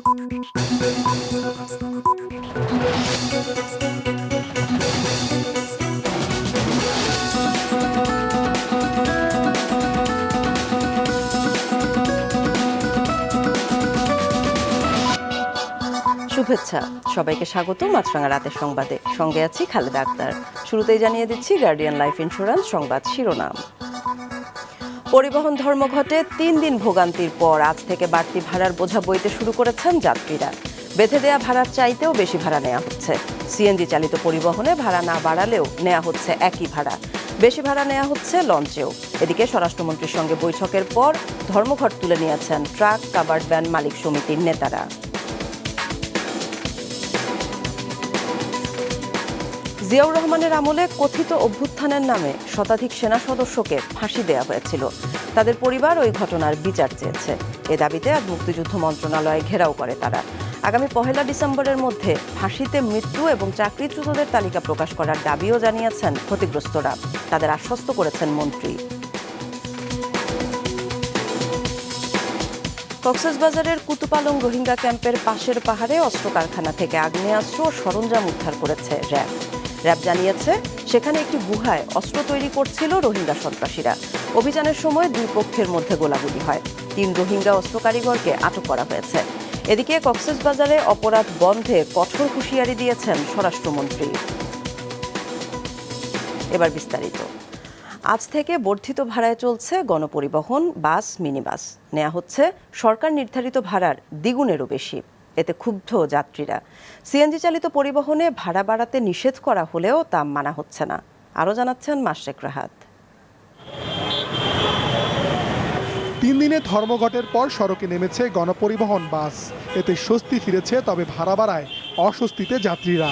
শুভেচ্ছা, সবাইকে স্বাগত মাছরাঙা রাতের সংবাদে। সঙ্গে আছি খালেদা আক্তার। শুরুতেই জানিয়ে দিচ্ছি গার্ডিয়ান লাইফ ইন্স্যুরেন্স সংবাদ শিরোনাম। পরিবহন ধর্মঘটে 3 দিন ভোগান্তির পর আজ থেকে বাড়তি ভাড়ার বোঝা বইতে শুরু করেছেন যাত্রীরা। বেঁধে দেয়া ভাড়ার চাইতেও বেশি ভাড়া নেওয়া হচ্ছে। সিএনজি চালিত পরিবহনে ভাড়া না বাড়ালেও নেওয়া হচ্ছে একই ভাড়া। বেশি ভাড়া নেওয়া হচ্ছে লঞ্চেও। এদিকে স্বরাষ্ট্রমন্ত্রীর সঙ্গে বৈঠকের পর ধর্মঘট তুলে নিয়েছেন ট্রাক কাভার্ড ভ্যান মালিক সমিতির নেতারা। জিয়াউর রহমানের আমলে কথিত অভ্যুত্থানের নামে শতাধিক সেনা সদস্যকে ফাঁসি দেওয়া হয়েছিল। তাদের পরিবার ওই ঘটনার বিচার চেয়েছে। এ দাবিতে আজ মুক্তিযুদ্ধ মন্ত্রণালয় ঘেরাও করে তারা। আগামী 1 ডিসেম্বরের মধ্যে ফাঁসিতে মৃত্যু এবং চাকরিচ্যুতদের তালিকা প্রকাশ করার দাবিও জানিয়েছেন ক্ষতিগ্রস্তরা। তাদের আশ্বস্ত করেছেন মন্ত্রী। কক্সবাজারের কুতুপালং রোহিঙ্গা ক্যাম্পের পাশের পাহাড়ে অস্ত্র কারখানা থেকে আগ্নেয়াস্ত্র ও সরঞ্জাম উদ্ধার করেছে র্যাব। র্যাব জানিয়েছে সেখানে একটি গুহায় অস্ত্র তৈরি করছিল রোহিঙ্গা সন্ত্রাসীরা। অভিযানের সময় দুই পক্ষের মধ্যে গোলাগুলি হয়। 3 রোহিঙ্গা অস্ত্র কারিগরকে আটক করা হয়েছে। এদিকে কক্সবাজারে অপরাধ বন্ধে কঠোর হুঁশিয়ারি দিয়েছেন স্বরাষ্ট্রমন্ত্রী। এবার বিস্তারিত। আজ থেকে বর্ধিত ভাড়ায় চলছে গণপরিবহন, বাস, মিনিবাস। নেওয়া হচ্ছে সরকার নির্ধারিত ভাড়ার দ্বিগুণেরও বেশি। এতে ক্ষুব্ধ যাত্রীরা। সিএনজি চালিত পরিবহনে ভাড়া বাড়াতে নিষেধ করা হলেও তা মানা হচ্ছে না। আরও জানাচ্ছেন মাশরেক রাহাত। 3 দিনে ধর্মঘটের পর সড়কে নেমেছে গণপরিবহন, বাস। এতে স্বস্তি ফিরেছে, তবে ভাড়া বাড়ায় অস্বস্তিতে যাত্রীরা।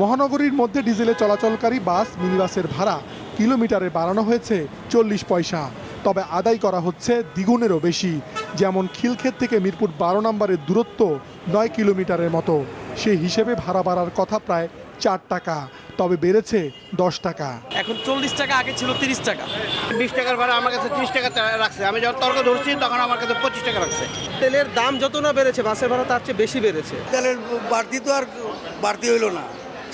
মহানগরীর মধ্যে ডিজেলে চলাচলকারী বাস, মিনিবাসের ভাড়া কিলোমিটারে বাড়ানো হয়েছে 40 পয়সা। তবে আদায় করা হচ্ছে দ্বিগুণেরও বেশি। যেমন খিলক্ষেত থেকে মিরপুর 12 নম্বরের দূরত্ব 9 কিলোমিটারের মতো। সেই হিসেবে ভাড়া বাড়ার কথা প্রায় 4 টাকা, তবে বেড়েছে 10 টাকা। এখন 40 টাকা, আগে ছিল 30 টাকা। 20 টাকার ভাড়া আমার কাছে 30 টাকা রাখছে। আমি যখন তর্ক ধরছি তখন আমার কাছে 25 টাকা রাখছে। তেলের দাম যত না বেড়েছে, বাসের ভাড়া তার চেয়ে বেশি বেড়েছে। তেলের বাড়তি তো আর বাড়তি হইল না,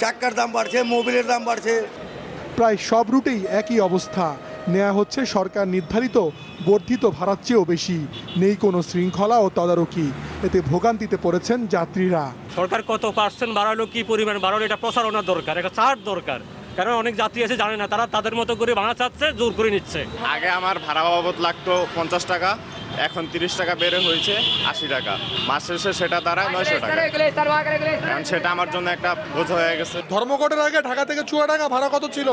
চাক্কার দাম বাড়ছে, মোবিলের দাম বাড়ছে। প্রায় সব রুটেই একই অবস্থা। নেওয়া হচ্ছে সরকার নির্ধারিত বর্ধিত ভাড়ার চেয়েও বেশি। নেই কোনো শৃঙ্খলা ও তদারকি। এতে ভোগান্তিতে পড়েছেন যাত্রীরা। সরকার কত পার্সেন্ট বাড়ালো, কি পরিমাণ বাড়ালো, এটা প্রচারণার দরকার, একটা চার্ট দরকার। কারণ অনেক যাত্রী এসে জানে না, তারা তাদের মতো করে ভাড়া চাচ্ছে, জোর করে নিচ্ছে। আগে আমার ভাড়া বাবদ লাগতো 50 টাকা, এখন 30 টাকা বেড়ে হয়েছে 80 টাকা। মাস শেষে সেটা দাঁড়ায় 900 টাকা। এখন সেটা আমার জন্য একটা বোঝা হয়ে গেছে। ধর্মঘটের আগে ঢাকা থেকে চুয়াডাঙ্গা ভাড়া কত ছিল?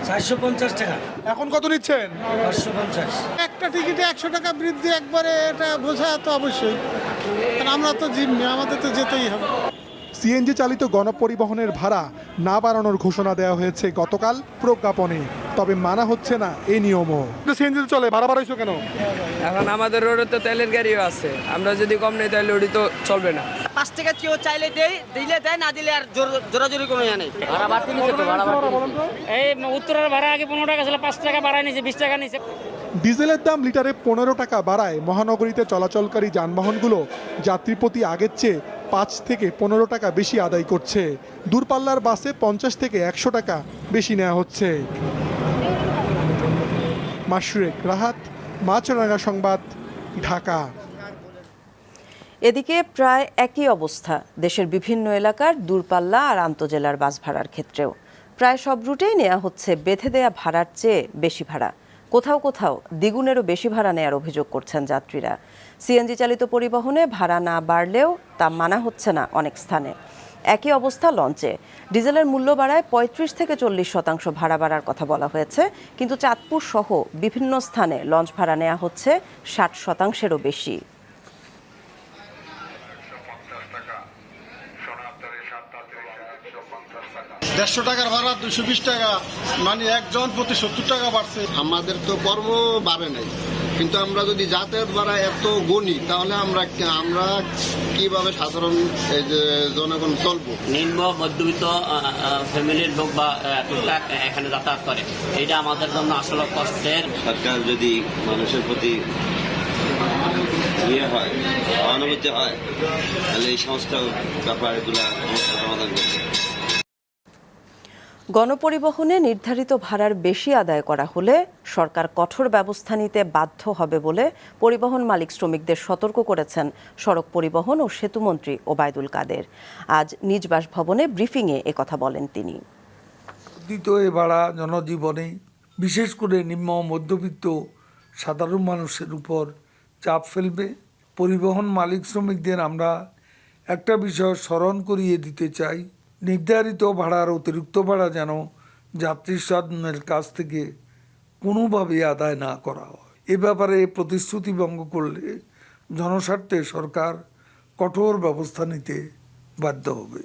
450 টাকা। এখন কত নিচ্ছেন? 550। একটা টিকিটে 100 টাকা বৃদ্ধি একবারে, এটা বোঝা তো অবশ্যই। আমরা তো জিম্মি, আমাদের তো যেতেই হবে। সিএনজি চালিত গণপরিবহনের ভাড়া না বাড়ানোর ঘোষণা দেওয়া হয়েছে গতকাল প্রজ্ঞাপনে, তবে মানা হচ্ছে না এই নিয়মও। সিএনজি চলে, ভাড়া বাড়াইছো কেন? এখন আমাদের রোডে তো তেলের গাড়িও আছে, আমরা যদি কম নেই তাহলে ওটি তো চলবে না। 5 টাকা কেউ চাইলে দিলে দেয়, না দিলে আর জোরাজোরি কোনো ইয়া নেই। ভাড়া বাড়তি নিচ্ছে তো, ভাড়া বাড়তি। এই উত্তরের ভাড়া আগে 15 টাকা ছিল, 5 টাকা বাড়ায় নিছে, 20 টাকা নিছে। ডিজেলের দাম লিটারে 15 টাকা বাড়ায় মহানগরীতে চলাচলকারী যানবাহনগুলো যাত্রী প্রতি আগের চেয়ে 5 থেকে 15 টাকা বেশি আদায় করছে। দূরপাল্লার বাসে 50 থেকে 100 টাকা বেশি নেওয়া হচ্ছে। মাশরেক রাহাত, মাছরাঙা সংবাদ, ঢাকা। এদিকে প্রায় একই অবস্থা দেশের বিভিন্ন এলাকার দূরপাল্লা আর আন্তজেলার বাস ভাড়ার ক্ষেত্রেও। প্রায় সব রুটেই নেওয়া হচ্ছে বেঁধে দেয়া ভাড়ার চেয়ে বেশি ভাড়া। কোথাও কোথাও দ্বিগুণেরও বেশি ভাড়া নেওয়ার অভিযোগ করছেন যাত্রীরা। সিএনজি চালিত পরিবহনে ভাড়া না বাড়লেও তা মানা হচ্ছে না অনেক স্থানে। একই অবস্থা লঞ্চে। ডিজেলের মূল্য বাড়ায় 35 থেকে 40% ভাড়া বাড়ার কথা বলা হয়েছে, কিন্তু চাঁদপুর সহ বিভিন্ন স্থানে লঞ্চ ভাড়া নেওয়া হচ্ছে 60%-এরও বেশি। 150 টাকার ভাড়া 220 টাকা, মানে একজন প্রতি 70 টাকা বাড়ছে। আমাদের তো কর্ম বাড়ে নাই, কিন্তু আমরা যদি যাতায়াত ভাড়া এত গণি, তাহলে আমরা কিভাবে সাধারণ এই যে জনগণ চলবো? নিম্ন মধ্যবিত্ত ফ্যামিলির লোক বা টুকটাক এখানে যাতায়াত করে, এটা আমাদের জন্য আসলে কষ্টের। সরকার যদি মানুষের প্রতি ইয়ে হয়, অনুভূতি হয়, তাহলে এই সমস্ত ব্যাপারগুলো সমস্যার সমাধান করবে। গণপরিবহনে নির্ধারিত ভাড়ার বেশি আদায় করা হলে সরকার কঠোর ব্যবস্থা নিতে বাধ্য হবে বলে পরিবহন মালিক শ্রমিকদের সতর্ক করেছেন সড়ক পরিবহন ও সেতুমন্ত্রী ওবায়দুল কাদের। আজ নিজ বাসভবনে ব্রিফিংয়ে একথা বলেন তিনি। দ্বিতীয় ভাড়া জনজীবনে বিশেষ করে নিম্ন মধ্যবিত্ত সাধারণ মানুষের উপর চাপ ফেলবে। পরিবহন মালিক শ্রমিকদের আমরা একটা বিষয় স্মরণ করিয়ে দিতে চাই, নির্ধারিত ভাড়ার অতিরিক্ত ভাড়া যেন যাত্রী স্বজনের কাছ থেকে কোনোভাবে আদায় না করা হয়। এ ব্যাপারে প্রতিশ্রুতি ভঙ্গ করলে জনস্বার্থে সরকার কঠোর ব্যবস্থা নিতে বাধ্য হবে।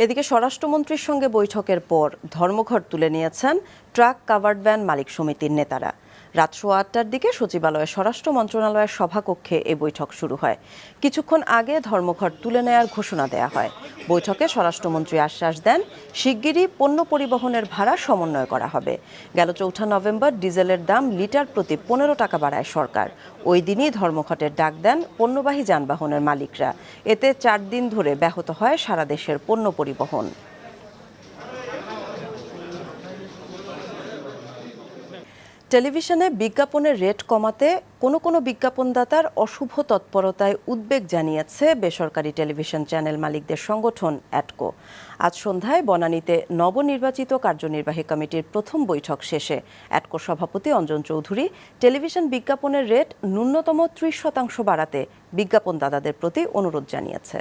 এদিকে স্বরাষ্ট্রমন্ত্রীর সঙ্গে বৈঠকের পর ধর্মঘট তুলে নিয়েছেন ট্রাক কাভার্ড ভ্যান মালিক সমিতির নেতারা। রাত 8:15টার দিকে সচিবালয়ে স্বরাষ্ট্র মন্ত্রণালয়ের সভাকক্ষে এই বৈঠক শুরু হয়। কিছুক্ষণ আগে ধর্মঘট তুলে নেয়ার ঘোষণা দেয়া হয়। বৈঠকে স্বরাষ্ট্রমন্ত্রী আশ্বাস দেন, শিগগিরই পণ্য পরিবহনের ভাড়া সমন্বয় করা হবে। গেল 4 নভেম্বর ডিজেলের দাম লিটার প্রতি 15 টাকা বাড়ায় সরকার। ওই দিনই ধর্মঘটের ডাক দেন পণ্যবাহী যানবাহনের মালিকরা। এতে 4 দিন ধরে ব্যাহত হয় সারা দেশের পণ্য পরিবহন। টেলিভিশনে বিজ্ঞাপনের রেট কমাতে কোনো বিজ্ঞাপনদাতার অশুভ তৎপরতায় উদ্বেগ জানিয়েছে বেসরকারি টেলিভিশন চ্যানেল মালিকদের সংগঠন অ্যাটকো। আজ সন্ধ্যায় বনানীতে নবনির্বাচিত কার্যনির্বাহী কমিটির প্রথম বৈঠক শেষে অ্যাটকো সভাপতি অঞ্জন চৌধুরী টেলিভিশন বিজ্ঞাপনের রেট ন্যূনতম 30% বাড়াতে বিজ্ঞাপনদাতাদের প্রতি অনুরোধ জানিয়েছে।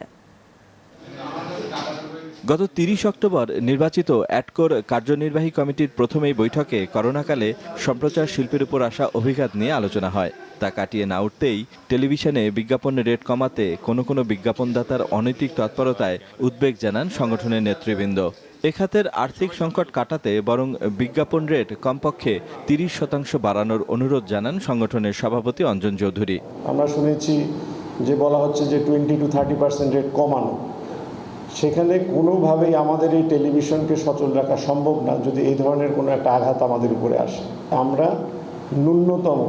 গত 30 অক্টোবর নির্বাচিত অ্যাটকোর কার্যনির্বাহী কমিটির প্রথম এই বৈঠকে করোনাকালে সম্প্রচার শিল্পের উপর আসা অভিঘাত নিয়ে আলোচনা হয়। তা কাটিয়ে না উঠতেই টেলিভিশনে বিজ্ঞাপনের রেট কমাতে কোনো বিজ্ঞাপনদাতার অনৈতিক তৎপরতায় উদ্বেগ জানান সংগঠনের নেতৃবৃন্দ। এ খাতের আর্থিক সংকট কাটাতে বরং বিজ্ঞাপন রেট কমপক্ষে 30% বাড়ানোর অনুরোধ জানান সংগঠনের সভাপতি অঞ্জন চৌধুরী। আমরা শুনেছি যে বলা হচ্ছে যে 20 to 30% রেট কমানো, সেখানে কোনোভাবেই আমাদের এই টেলিভিশনকে সচল রাখা সম্ভব না যদি এই ধরনের কোনো একটা আঘাত আমাদের উপরে আসে। আমরা ন্যূনতম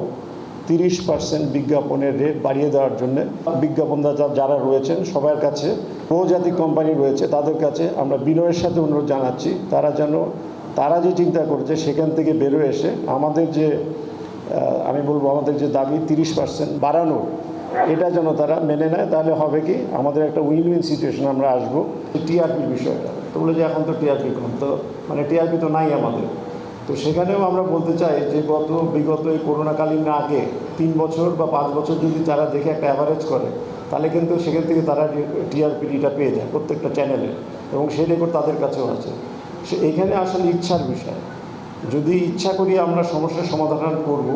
30% বিজ্ঞাপনের রেট বাড়িয়ে দেওয়ার জন্য বিজ্ঞাপনদাতা যারা রয়েছেন সবার কাছে, বহুজাতিক কোম্পানি রয়েছে তাদের কাছে আমরা বিনয়ের সাথে অনুরোধ জানাচ্ছি তারা যে চিন্তা করছে সেখান থেকে বেরোয় এসে আমাদের যে আমাদের যে দাবি 30% বাড়ানোর, এটা যেন তারা মেনে নেয়। তাহলে হবে কি, আমাদের একটা উইন উইন সিচুয়েশন আমরা আসবো। টিআরপির বিষয়টা তো বলে যে এখন তো টিআরপি কম, তো টিআরপি তো নাই আমাদের। তো সেখানেও আমরা বলতে চাই যে বিগত এই করোনাকালীন আগে 3 বছর বা 5 বছর যদি তারা দেখে একটা অ্যাভারেজ করে, তাহলে কিন্তু সেখান থেকে তারা টিআরপিটা পেয়ে যায় প্রত্যেকটা চ্যানেলে, এবং সেই রেকর্ড তাদের কাছেও আছে। এখানে আসলে ইচ্ছার বিষয়, যদি ইচ্ছা করি আমরা সমস্যার সমাধান করব,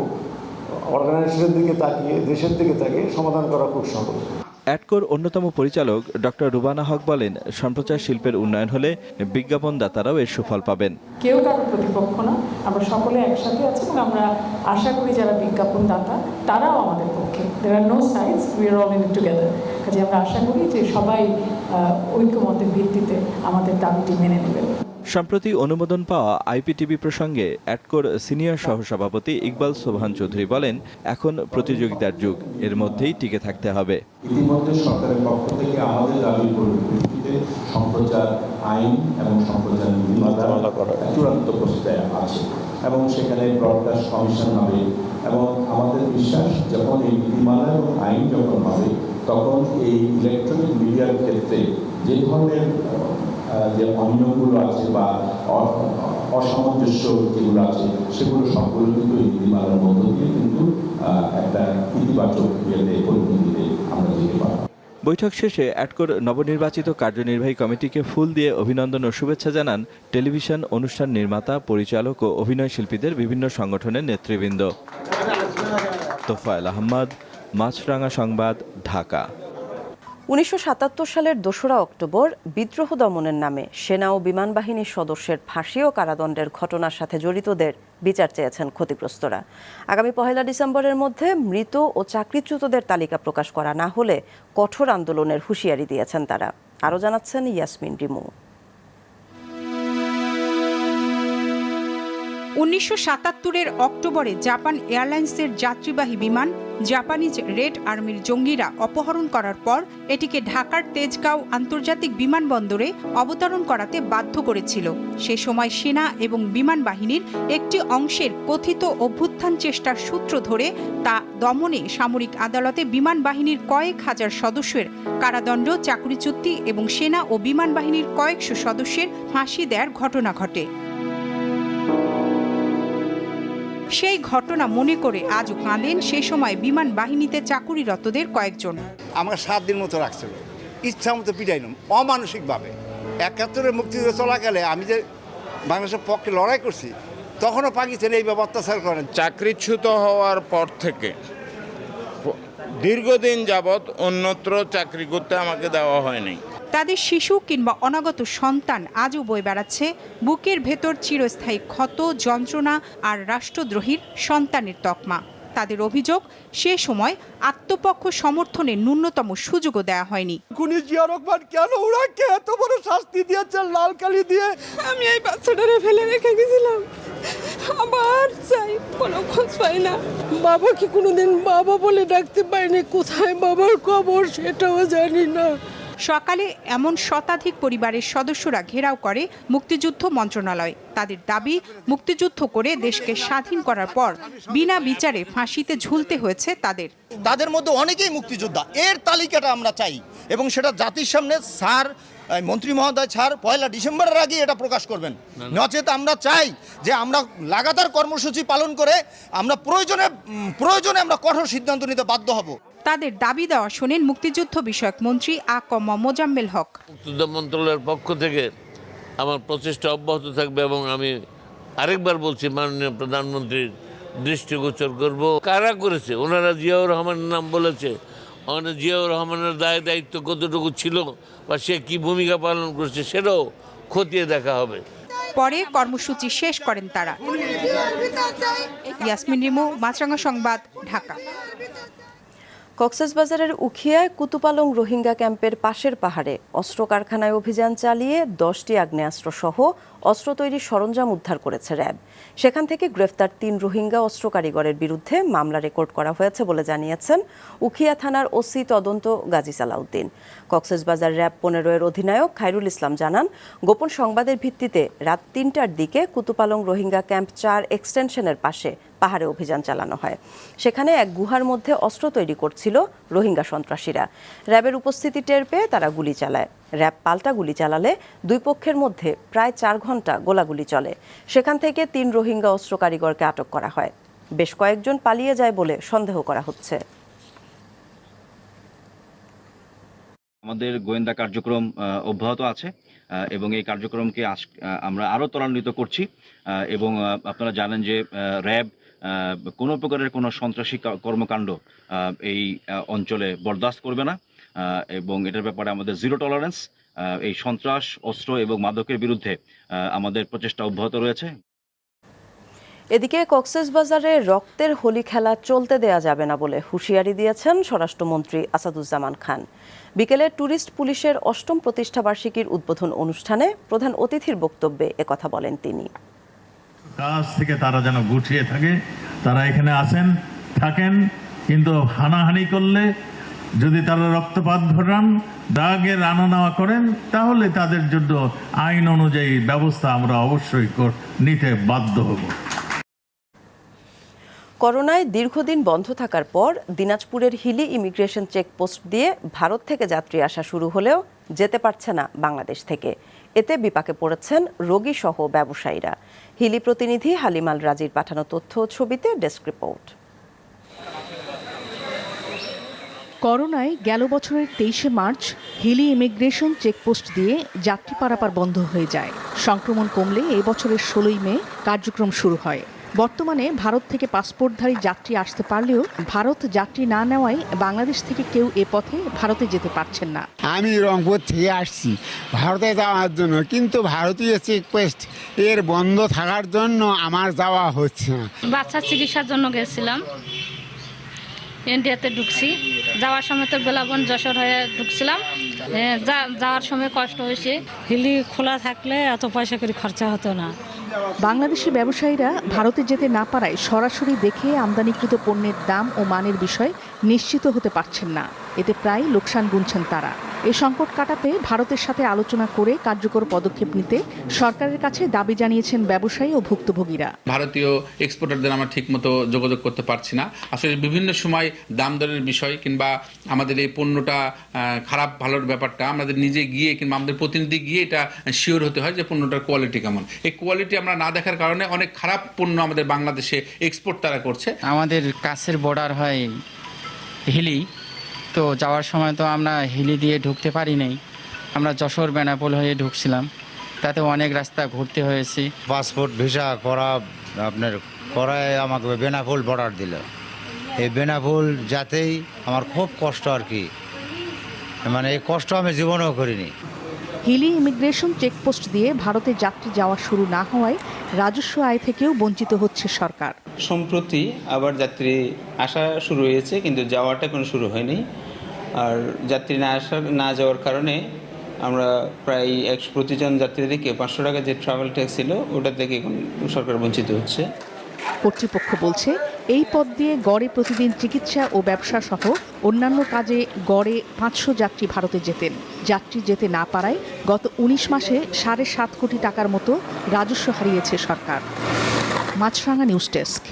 অর্গানাইজেশনের দিকে তাকিয়ে, দেশের দিকে তাকিয়ে সমাধান করা খুব সহজ। অ্যাটকোর অন্যতম পরিচালক ডক্টর রুবানা হক বলেন, সম্প্রচার শিল্পের উন্নয়ন হলে বিজ্ঞাপনদাতারাও এর সুফল পাবেন। কেউ কারো প্রতিপক্ষ না, আমরা সকলে একসাথে আছি এবং আমরা আশা করি যারা বিজ্ঞাপনদাতা তারাও আমাদের পক্ষে। There are no sides, we are all in it together. কাজে আমরা আশা করি যে সবাই ঐক্যমতের ভিত্তিতে আমাদের দাবিটি মেনে নেবেন। সম্প্রতি অনুমোদন পাওয়া আইপিটিভি প্রসঙ্গে অ্যাটকোর সিনিয়র সহসভাপতি ইকবাল সোবহান চৌধুরী বলেন, এখন প্রতিযোগিতার যুগ, এর মধ্যেই টিকে থাকতে হবে। ইতিমধ্যে সরকারের পক্ষ থেকে আমাদের দাবির পরিপ্রেক্ষিতে সম্প্রচার আইন এবং সম্প্রচার নীতিমালা চূড়ান্ত প্রস্তাব আছে এবং সেখানে ব্রডকাস্ট কমিশন হবে, এবং আমাদের বিশ্বাস যখন এই নীতিমালা এবং আইন যখন হবে তখন এই ইলেকট্রনিক মিডিয়ার ক্ষেত্রে যে ধরনের যে অনিয়মগুলো আছে বা অসামঞ্জস্য যেগুলো আছে সেগুলো সবগুলো কিন্তু এই নীতিমালার মধ্য দিয়ে কিন্তু একটা ইতিবাচক ইয়েতে পরিণতিতে আমরা যেতে পারব। বৈঠক শেষে অ্যাটকোর নবনির্বাচিত কার্যনির্বাহী কমিটিকে ফুল দিয়ে অভিনন্দন ও শুভেচ্ছা জানান টেলিভিশন অনুষ্ঠান নির্মাতা, পরিচালক ও অভিনয় শিল্পীদের বিভিন্ন সংগঠনের নেতৃবৃন্দ। তোফায়েল আহমদ, মাছরাঙা সংবাদ, ঢাকা। 1977 সালের 2রা অক্টোবর বিদ্রোহ দমনের নামে সেনা ও বিমান বাহিনীর সদস্যের ফাঁসি ও কারাদণ্ডের ঘটনার সাথে জড়িতদের বিচার চেয়েছেন ক্ষতিগ্রস্তরা। আগামী 1 ডিসেম্বরের মধ্যে মৃত ও চাকরিচ্যুতদের তালিকা প্রকাশ করা না হলে কঠোর আন্দোলনের হুঁশিয়ারি দিয়েছেন তারা। আরও জানাচ্ছেন ইয়াসমিন রিমু। 1977-এর অক্টোবরে জাপান এয়ারলাইন্সের যাত্রীবাহী বিমান জাপানিজ রেড আর্মির জঙ্গিরা অপহরণ করার পর এটিকে ঢাকার তেজগাঁও আন্তর্জাতিক বিমানবন্দরে অবতরণ করাতে বাধ্য করেছিল। সে সময় সেনা এবং বিমান বাহিনীর একটি অংশের কথিত অভ্যুত্থান চেষ্টার সূত্র ধরে তা দমনে সামরিক আদালতে বিমান বাহিনীর কয়েক হাজার সদস্যের কারাদণ্ড, চাকরিচ্যুতি এবং সেনা ও বিমান বাহিনীর কয়েকশো সদস্যের ফাঁসি দেওয়ার ঘটনা ঘটে। সেই ঘটনা মনে করে আজও কাঁদেন সে সময় বিমান বাহিনীতে চাকুরিরতদের কয়েকজন। আমার 7 দিন মতো রাখছিল, ইচ্ছা মতো পিটাইলাম অমানসিকভাবে। 71-এর মুক্তিযুদ্ধ চলাকালে আমি যে বাংলাদেশের পক্ষে লড়াই করছি, তখনও পাকিস্তান এইভাবে অত্যাচার করেন। চাকরিচ্যুত হওয়ার পর থেকে দীর্ঘদিন যাবৎ অন্যত্র চাকরি করতে আমাকে দেওয়া হয়নি। তাদের শিশু কিংবা অনাগত সন্তান আজও বয়ে বেড়াচ্ছে বুকের ভেতর চিরস্থায়ী ক্ষত, যন্ত্রণা আর রাষ্ট্রদ্রোহীর সন্তানের তকমা। তাদের অভিযোগ, সে সময় আত্মপক্ষ সমর্থনের ন্যূনতম সুযোগও দেওয়া হয়নি। খুনি জিয়া রহমান কেন ওরাকে এত বড় শাস্তি দিয়েছেন লাল কালি দিয়ে? আমি এই বাচ্চাটারে ফেলে রেখে গেছিলাম, আবার চাই, কোনো খোঁজ পাই না। বাবাকে কোনোদিন বাবা বলে ডাকতে পারিনি, কোথায় বাবার কবর সেটাও জানি না। সকালে এমন শতাধিক পরিবারের সদস্যরা ঘেরাও করে মুক্তিযুদ্ধ মন্ত্রণালয়। তাদের দাবি, মুক্তিযুদ্ধ করে দেশকে স্বাধীন করার পর বিনা বিচারে ফাঁসিতে ঝুলতে হয়েছে তাদের। তাদের মধ্যে অনেকেই মুক্তিযোদ্ধা, এর তালিকাটা আমরা চাই এবং সেটা জাতির সামনে স্যার, মন্ত্রী মহোদয় স্যার 1 ডিসেম্বরের আগে এটা প্রকাশ করবেন। নচেত আমরা চাই যে আমরা লাগাতার কর্মসূচি পালন করে আমরা প্রয়োজনে আমরা কঠোর সিদ্ধান্ত নিতে বাধ্য হব। তাদের দাবি দেওয়া শোনেন মুক্তিযুদ্ধ বিষয়ক মন্ত্রী আ.ক.ম মোজাম্মেল হক। মুক্তিযুদ্ধ মন্ত্রণালয়ের পক্ষ থেকে আমার প্রচেষ্টা অব্যাহত থাকবে এবং আমি আরেকবার বলছি, মাননীয় প্রধানমন্ত্রীর দৃষ্টিগোচর করব। কারা করেছে? ওনারা জিয়াউর রহমানের নাম বলেছে। জিয়াউর রহমানের দায়িত্ব কতটুকু ছিল বা সে কি ভূমিকা পালন করেছে সেটাও খতিয়ে দেখা হবে। পরে কর্মসূচি শেষ করেন তারা। ইয়াসমিন রিমু, মাছরাঙা সংবাদ, ঢাকা। কক্সবাজারের উখিয়ায় কুতুপালং রোহিঙ্গা ক্যাম্পের পাশের পাহাড়ে অস্ত্র কারখানায় অভিযান চালিয়ে 10টি আগ্নেয়াস্ত্র সহ অস্ত্র তৈরির সরঞ্জাম উদ্ধার করেছে র্যাব। সেখান থেকে গ্রেফতার 3 রোহিঙ্গা অস্ত্র কারিগরের বিরুদ্ধে মামলা রেকর্ড করা হয়েছে বলে জানিয়েছেন উখিয়া থানার ওসি তদন্ত গাজী সালাউদ্দিন। কক্সবাজার র্যাব 15-এর অধিনায়ক খায়রুল ইসলাম জানান, গোপন সংবাদের ভিত্তিতে রাত 3টার দিকে কুতুপালং রোহিঙ্গা ক্যাম্প 4 এক্সটেনশনের পাশে পাহাড়ে অভিযান চালানো হয়। সেখানে এক গুহার মধ্যে অস্ত্র তৈরি করছিল রোহিঙ্গা সন্ত্রাসীরা। র্যাবের উপস্থিতি টের পেয়ে তারা গুলি চালায়। র্যাব পাল্টা গুলি চালালে দুই পক্ষের মধ্যে প্রায় 4 ঘন্টা গোলাগুলি চলে। সেখান থেকে 3 রোহিঙ্গা অস্ত্র কারিগরকে আটক করা হয়। বেশ কয়েকজন পালিয়ে যায় বলে সন্দেহ করা হচ্ছে। আমাদের গোয়েন্দা কার্যক্রম অব্যাহত আছে এবং এই কার্যক্রমকে আমরা আরও ত্বরান্বিত করছি এবং আপনারা জানেন যে র্যাব কোনো প্রকারের কোনো সন্ত্রাসী কর্মকাণ্ড এই অঞ্চলে বরদাস্ত করবে না এবং এটার ব্যাপারে আমাদের জিরো টলারেন্স। এই সন্ত্রাস, অস্ত্র এবং মাদকের বিরুদ্ধে আমাদের প্রচেষ্টা অব্যাহত রয়েছে। এদিকে কক্সবাজারে রক্তের হোলি খেলা চলতে দেয়া যাবে না বলে হুঁশিয়ারি দিয়েছেন স্বরাষ্ট্রমন্ত্রী আসাদুজ্জামান খান। বিকেলে ট্যুরিস্ট পুলিশের 8ম প্রতিষ্ঠাবার্ষিকীর উদ্বোধন অনুষ্ঠানে প্রধান অতিথির বক্তব্যে একথা বলেন তিনি। কাছ থেকে তারা যেন গুছিয়ে থাকে, তারা এখানে আসেন থাকেন, কিন্তু হানাহানি করলে যদি তারা রক্তপাত ঘটান, দাগের আনা নেওয়া করেন, তাহলে তাদের জন্য আইন অনুযায়ী ব্যবস্থা আমরা অবশ্যই নিতে বাধ্য হব। করোনায় দীর্ঘদিন বন্ধ থাকার পর দিনাজপুরের হিলি ইমিগ্রেশন চেকপোস্ট দিয়ে ভারত থেকে যাত্রী আসা শুরু হলেও যেতে পারছে না বাংলাদেশ থেকে। এতে বিপাকে পড়েছেন রোগী সহ ব্যবসায়ীরা। হিলি প্রতিনিধি হালিমাল রাজির পাঠানো তথ্য ও ছবিতে ডেস্ক রিপোর্ট। করোনায় গেল বছরের 23শে মার্চ হিলি ইমিগ্রেশন চেকপোস্ট দিয়ে যাত্রী পারাপার বন্ধ হয়ে যায়। সংক্রমণ কমলে এই বছরের 16ই মে কার্যক্রম শুরু হয়। বর্তমানে ভারত থেকে পাসপোর্টধারী যাত্রী আসতে পারলেও ভারত যাত্রী না নেওয়ায় বাংলাদেশ থেকে কেউ এ পথে ভারতে যেতে পারছেন না। আমি রংপুর থেকে আসছি ভারতে যাওয়ার জন্য, কিন্তু ভারতীয় চেকপোস্ট এর বন্ধ থাকার জন্য আমার যাওয়া হচ্ছে না। বাচ্চার চিকিৎসার জন্য গেছিলাম, ইন্ডিয়াতে ঢুকছি। যাওয়ার সময় তো বেলাবন যশোর হয়ে ঢুকছিলাম, যাওয়ার সময় কষ্ট হয়েছে। হিলি খোলা থাকলে এত পয়সা করে খরচা হতো না, বাংলাদেশি ব্যবসায়ীরা ভারতে যেতে না পারায় সরাসরি দেখে আমদানিকৃত পণ্যের দাম ও মানের বিষয় নিশ্চিত হতে পারছেন না। এতে প্রায় লোকসান গুনছেন তারা। এই সংকট কাটাতে ভারতের সাথে আলোচনা করে কার্যকর পদক্ষেপ নিতে সরকারের কাছে দাবি জানিয়েছেন ব্যবসায়ী ও ভুক্তভোগীরা। ভারতীয় এক্সপোর্টারদের আমরা ঠিকমতো যোগাযোগ করতে পারছি না। আসলে বিভিন্ন সময় দাম দরের বিষয় কিংবা আমাদের এই পণ্যটা খারাপ ভালোর ব্যাপারটা আমাদের নিজে গিয়ে কিংবা আমাদের প্রতিনিধি গিয়ে এটা শিওর হতে হয় যে পণ্যটার কোয়ালিটি কেমন। এই কোয়ালিটি আমরা না দেখার কারণে অনেক খারাপ পণ্য আমাদের বাংলাদেশে এক্সপোর্ট তারা করছে। আমাদের কাছের বর্ডার হয় হিলি, তো যাওয়ার সময় তো আমরা হিলি দিয়ে ঢুকতে পারি নাই, আমরা যশোর বেনাপোল হয়ে ঢুকছিলাম, তাতে অনেক রাস্তা ঘুরতে হয়েছে। পাসপোর্ট ভিসা করায় আমাকে বেনাপোল বর্ডার দিল। এই বেনাপোল যাতেই আমার খুব কষ্ট আর কি, মানে এই কষ্ট আমি জীবনেও করিনি। হিলি ইমিগ্রেশন চেকপোস্ট দিয়ে ভারতে যাত্রী যাওয়া শুরু না হওয়ায় রাজস্ব আয় থেকেও বঞ্চিত হচ্ছে সরকার। সম্প্রতি আবার যাত্রী আসা শুরু হয়েছে, কিন্তু যাওয়াটা কোনো শুরু হয়নি। আর যাত্রী না যাওয়ার কারণে আমরা প্রায় প্রতিজন যাত্রী থেকে 500 টাকা যে ট্রাভেল ট্যাক্স ছিল ওটা থেকে এখন সরকার বঞ্চিত হচ্ছে। কর্তৃপক্ষ বলছে এই পথ দিয়ে গড়ে প্রতিদিন চিকিৎসা ও ব্যবসা সহ অন্যান্য কাজে গড়ে 500 যাত্রী ভারতে যেতেন। যাত্রী যেতে না পারায় গত 19 মাসে 7.5 কোটি টাকার মতো রাজস্ব হারিয়েছে সরকার। মাছরাঙা নিউজ ডেস্ক।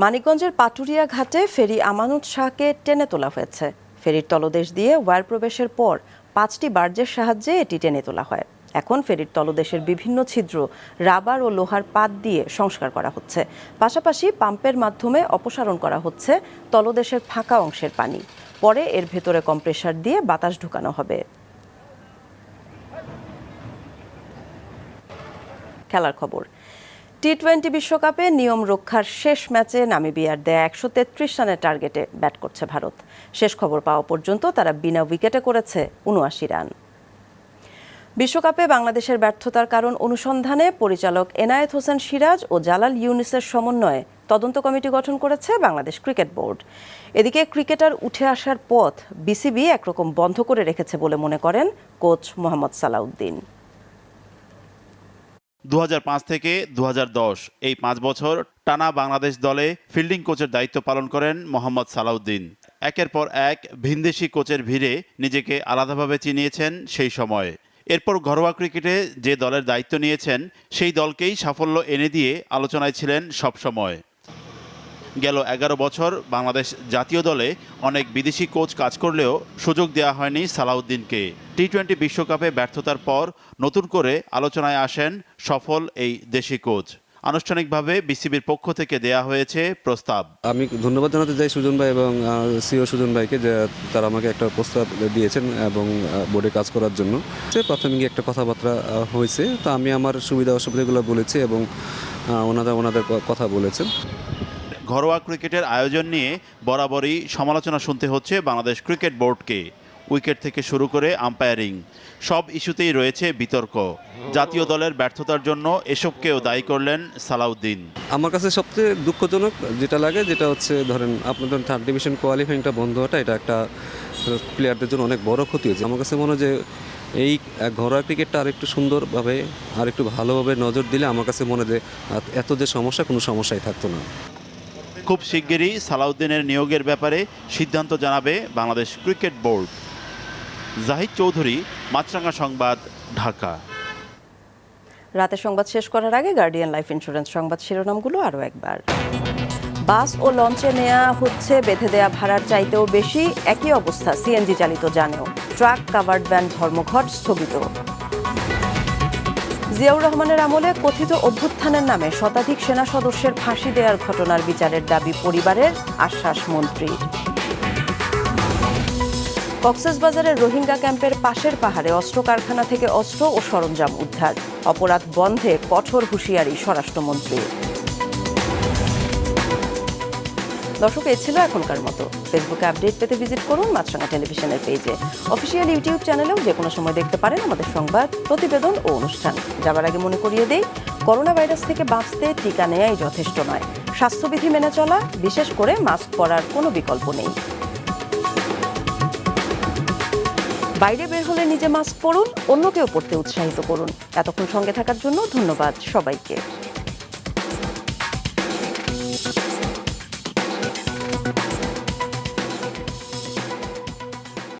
মানিকগঞ্জের পাটুরিয়া ঘাটে ফেরি আমানত শাহকে টেনে তোলা হয়েছে। ফেরির তলদেশ দিয়ে ওয়্যার প্রবেশের পর 5টি বার্জের সাহায্যে এটি টেনে তোলা হয়। এখন ফেরির তলদেশের বিভিন্ন ছিদ্র রাবার ও লোহার পাত দিয়ে সংস্কার করা হচ্ছে। পাশাপাশি পাম্পের মাধ্যমে অপসারণ করা হচ্ছে তলদেশের ফাঁকা অংশের পানি। পরে এর ভেতরে কম্প্রেসার দিয়ে বাতাস ঢুকানো হবে। খেলার খবর। টি-20 বিশ্বকাপে নিয়ম রক্ষার শেষ ম্যাচে নামিবিয়ার দেয়া 133 রানের টার্গেটে ব্যাট করছে ভারত। শেষ খবর পাওয়া পর্যন্ত তারা বিনা উইকেটে করেছে 79 রান। বিশ্বকাপে বাংলাদেশের ব্যর্থতার কারণ অনুসন্ধানে পরিচালক এনায়েত হোসেন সিরাজ ও জালাল ইউনুসের সমন্বয়ে তদন্ত কমিটি গঠন করেছে বাংলাদেশ ক্রিকেট বোর্ড। এদিকে ক্রিকেটার উঠে আসার পথ বিসিবি একরকম বন্ধ করে রেখেছে বলে মনে করেন কোচ মোহাম্মদ সালাউদ্দিন। 2005 থেকে 2010 এই 5 বছর টানা বাংলাদেশ দলে ফিল্ডিং কোচের দায়িত্ব পালন করেন মোহাম্মদ সালাউদ্দিন। একের পর এক ভিনদেশি কোচের ভিড়ে নিজেকে আলাদাভাবে চিনিয়েছেন সেই সময়। এরপর ঘরোয়া ক্রিকেটে যে দলের দায়িত্ব নিয়েছেন সেই দলকেই সাফল্য এনে দিয়ে আলোচনায় ছিলেন সবসময়। গেল 11 বছর বাংলাদেশ জাতীয় দলে অনেক বিদেশি কোচ কাজ করলেও সুযোগ দেওয়া হয়নি সালাউদ্দিনকে। টি-20 বিশ্বকাপে ব্যর্থতার পর নতুন করে আলোচনায় আসেন সফল এই দেশি কোচ। আনুষ্ঠানিকভাবে বিসিবির পক্ষ থেকে দেয়া হয়েছে প্রস্তাব। আমি ধন্যবাদ জানাতে চাই সুজন ভাই এবং সিও সুজন ভাইকে যে তারা আমাকে একটা প্রস্তাব দিয়েছেন এবং বোর্ডে কাজ করার জন্য। প্রাথমিক একটা কথাবার্তা হয়েছে, তো আমি আমার সুবিধা অসুবিধাগুলো বলেছি এবং ওনাদের কথা বলেছেন। ঘরোয়া ক্রিকেটের আয়োজন নিয়ে বরাবরই সমালোচনা শুনতে হচ্ছে বাংলাদেশ ক্রিকেট বোর্ডকে। উইকেট থেকে শুরু করে আম্পায়ারিং সব ইস্যুতেই রয়েছে বিতর্ক। জাতীয় দলের ব্যর্থতার জন্য এসবকেও দায়ী করলেন সালাউদ্দিন। আমার কাছে সবচেয়ে দুঃখজনক যেটা লাগে যেটা হচ্ছে ধরেন আপনাদের 3rd ডিভিশন কোয়ালিফাইংটা বন্ধ হওয়াটা, এটা একটা প্লেয়ারদের জন্য অনেক বড় ক্ষতি হয়েছে। আমার কাছে মনে হয় যে এই ঘরোয়া ক্রিকেটটা আরেকটু সুন্দরভাবে আরেকটু ভালোভাবে নজর দিলে আমার কাছে মনে হয় যে এত যে সমস্যা কোনো সমস্যাই থাকতো না। খুব শিগগিরই সালাউদ্দিনের নিয়োগের ব্যাপারে সিদ্ধান্ত জানাবে বাংলাদেশ ক্রিকেট বোর্ড। জাহিদ চৌধুরী, মাছরাঙা সংবাদ, ঢাকা। রাতের সংবাদ শেষ করার আগে গার্ডিয়ান লাইফ ইন্স্যুরেন্স সংবাদ শিরোনামগুলো আরও একবার। বাস ও লঞ্চে নেওয়া হচ্ছে বেঁধে দেয়া ভাড়ার চাইতেও বেশি, একই অবস্থা সিএনজি চালিত যানেও। ট্রাক কাভার্ড ভ্যান ধর্মঘট স্থগিত। জিয়াউর রহমানের আমলে কথিত অভ্যুত্থানের নামে শতাধিক সেনা সদস্যের ফাঁসি দেওয়ার ঘটনার বিচারের দাবি পরিবারের, আশ্বাস মন্ত্রীর। কক্সবাজারের রোহিঙ্গা ক্যাম্পের পাশের পাহাড়ে অস্ত্র কারখানা থেকে অস্ত্র ও সরঞ্জাম উদ্ধার। অপরাধ বন্ধে কঠোর হুঁশিয়ারি স্বরাষ্ট্রমন্ত্রীর। দর্শক, এই ছিল এখনকার মতো। ফেসবুকে আপডেট পেতে ভিজিট করুন মাছরাঙা টেলিভিশনের পেজে। অফিসিয়াল ইউটিউব চ্যানেলেও যে কোনো সময় দেখতে পারেন আমাদের সংবাদ, প্রতিবেদন ও অনুষ্ঠান। যাবার আগে মনে করিয়ে দেই, করোনা ভাইরাস থেকে বাঁচতে টিকা নেয়াই যথেষ্ট নয়। স্বাস্থ্যবিধি মেনে চলা, বিশেষ করে মাস্ক পরার কোনো বিকল্প নেই। বাইরে বের হলে নিজে মাস্ক পরুন, অন্যকেও পরতে উৎসাহিত করুন। এতক্ষণ সঙ্গে থাকার জন্য ধন্যবাদ সবাইকে।